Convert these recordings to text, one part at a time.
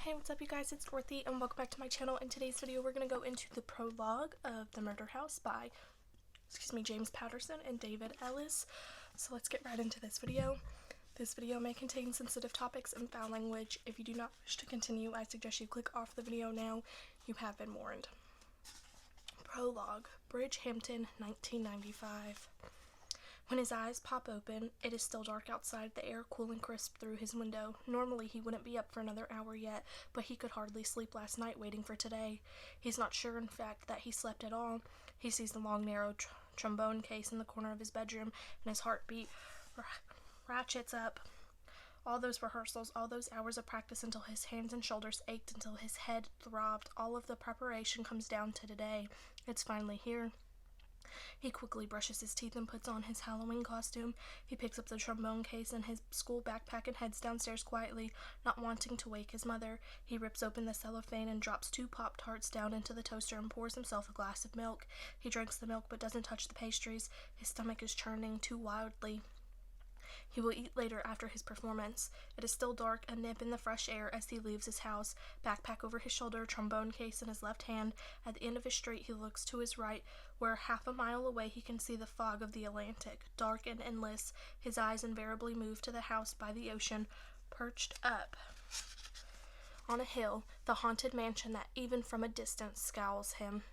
Hey, what's up you guys, it's Dorothy and welcome back to my channel. In today's video we're going to go into the prologue of The Murder House by, James Patterson and David Ellis. So let's get right into this video. This video may contain sensitive topics and foul language. If you do not wish to continue, I suggest you click off the video now. You have been warned. Prologue, Bridgehampton, 1995. When his eyes pop open, it is still dark outside, the air cool and crisp through his window. Normally he wouldn't be up for another hour yet, but he could hardly sleep last night waiting for today. He's not sure, in fact, that he slept at all. He sees the long, narrow trombone case in the corner of his bedroom, and his heartbeat ratchets up. All those rehearsals, all those hours of practice until his hands and shoulders ached, until his head throbbed, all of the preparation comes down to today. It's finally here. He quickly brushes his teeth and puts on his Halloween costume. He picks up the trombone case and his school backpack and heads downstairs quietly, not wanting to wake his mother. He rips open the cellophane and drops 2 Pop-Tarts down into the toaster and pours himself a glass of milk. He drinks the milk but doesn't touch the pastries. His stomach is churning too wildly. He will eat later after his performance. It is still dark, a nip in the fresh air as he leaves his house, backpack over his shoulder, trombone case in his left hand. At the end of his street he looks to his right, where half a mile away he can see the fog of the Atlantic, dark and endless. His eyes invariably move to the house by the ocean, perched up on a hill, the haunted mansion that even from a distance scowls him.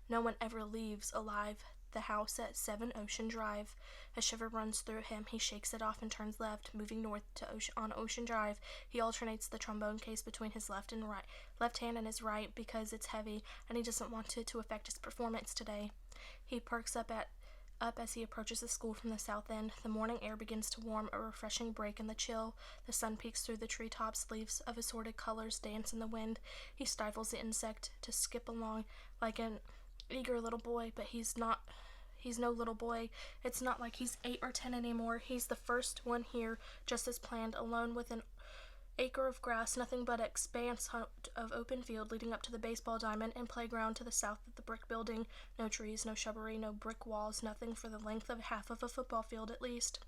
No one ever leaves alive the house at 7 Ocean Drive. A shiver runs through him. He shakes it off and turns left, moving north to on Ocean Drive. He alternates the trombone case between his left hand and his right because it's heavy, and he doesn't want it to affect his performance today. He perks up as he approaches the school from the south end. The morning air begins to warm, a refreshing break in the chill. The sun peeks through the treetops, leaves of assorted colors dance in the wind. He stifles the insect to skip along like an eager little boy, but he's no little boy. It's not like he's 8 or 10 anymore. He's the first one here, just as planned, alone with an acre of grass, nothing but expanse of open field leading up to the baseball diamond and playground to the south of the brick building. No trees, no shrubbery, no brick walls, nothing for the length of half of a football field at least.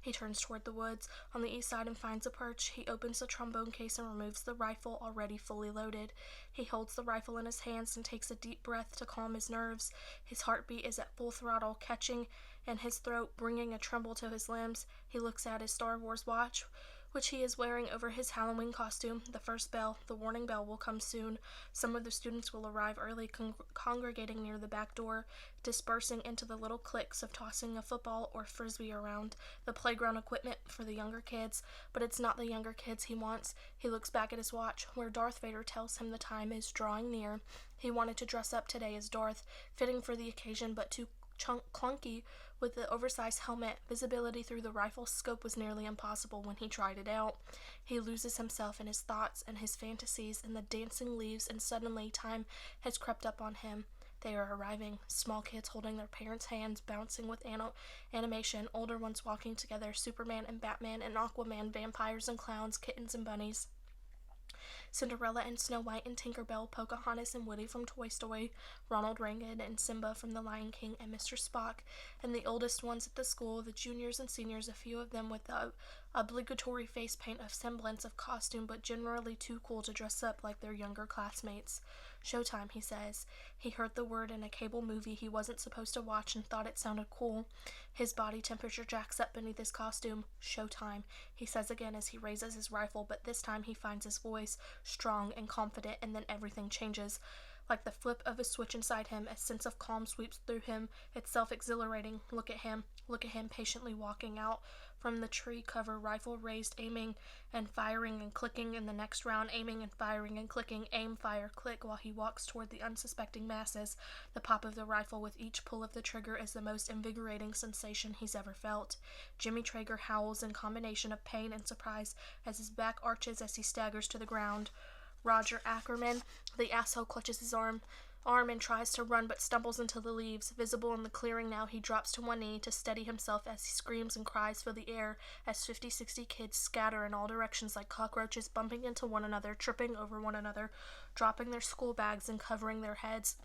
He turns toward the woods on the east side and finds a perch. He opens the trombone case and removes the rifle, already fully loaded. He holds the rifle in his hands and takes a deep breath to calm his nerves. His heartbeat is at full throttle, catching in his throat, bringing a tremble to his limbs. He looks at his Star Wars watch, which he is wearing over his Halloween costume. The first bell, the warning bell, will come soon. Some of the students will arrive early, congregating near the back door, dispersing into the little cliques of tossing a football or frisbee around, the playground equipment for the younger kids. But it's not the younger kids he wants. He looks back at his watch, where Darth Vader tells him the time is drawing near. He wanted to dress up today as Darth, fitting for the occasion but too clunky with the oversized helmet. Visibility through the rifle's scope was nearly impossible when he tried it out. He loses himself in his thoughts and his fantasies and the dancing leaves, and suddenly time has crept up on him. They are arriving, small kids holding their parents' hands, bouncing with animation, older ones walking together, Superman and Batman and Aquaman, vampires and clowns, kittens and bunnies. Cinderella and Snow White and Tinker Bell, Pocahontas and Woody from Toy Story, Ronald Reagan and Simba from The Lion King, and Mr. Spock, and the oldest ones at the school, the juniors and seniors, a few of them with the obligatory face paint of semblance of costume, but generally too cool to dress up like their younger classmates. Showtime, he says. He heard the word in a cable movie he wasn't supposed to watch and thought it sounded cool. His body temperature jacks up beneath his costume. Showtime, he says again as he raises his rifle, but this time he finds his voice, strong and confident, and then everything changes. Like the flip of a switch inside him, a sense of calm sweeps through him, itself exhilarating. Look at him patiently walking out from the tree cover, rifle raised, aiming and firing and clicking in the next round, aiming and firing and clicking, aim, fire, click, while he walks toward the unsuspecting masses. The pop of the rifle with each pull of the trigger is the most invigorating sensation he's ever felt. Jimmy Traeger howls in combination of pain and surprise as his back arches as he staggers to the ground. Roger Ackerman, the asshole, clutches his arm and tries to run but stumbles into the leaves. Visible in the clearing now, he drops to one knee to steady himself as he screams and cries fill the air as 50-60 kids scatter in all directions like cockroaches, bumping into one another, tripping over one another, dropping their school bags and covering their heads.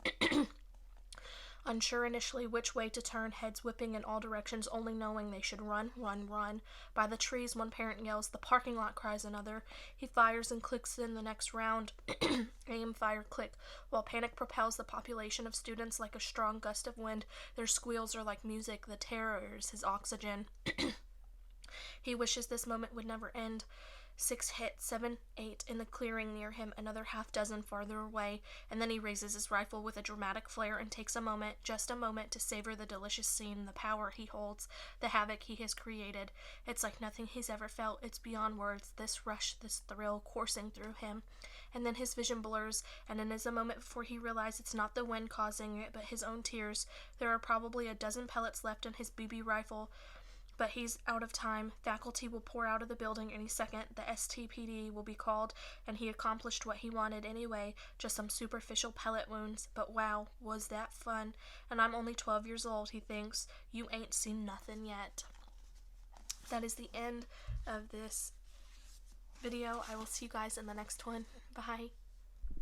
Unsure initially which way to turn, heads whipping in all directions, only knowing they should run, run, run. By the trees, one parent yells. The parking lot, cries another. He fires and clicks in the next round. Aim, fire, click. While panic propels the population of students like a strong gust of wind, their squeals are like music. The terror is his oxygen. He wishes this moment would never end. 6 hit, 7, 8 in the clearing near him, another half dozen farther away, and then he raises his rifle with a dramatic flare and takes a moment, just a moment, to savor the delicious scene, the power he holds, the havoc he has created. It's like nothing he's ever felt. It's beyond words, this rush, this thrill coursing through him. And then his vision blurs, and it is a moment before he realizes it's not the wind causing it, but his own tears. There are probably a dozen pellets left in his BB rifle, but he's out of time. Faculty will pour out of the building any second. The STPD will be called, and he accomplished what he wanted anyway, just some superficial pellet wounds. But wow, was that fun. And I'm only 12 years old, he thinks. You ain't seen nothing yet. That is the end of this video. I will see you guys in the next one. Bye.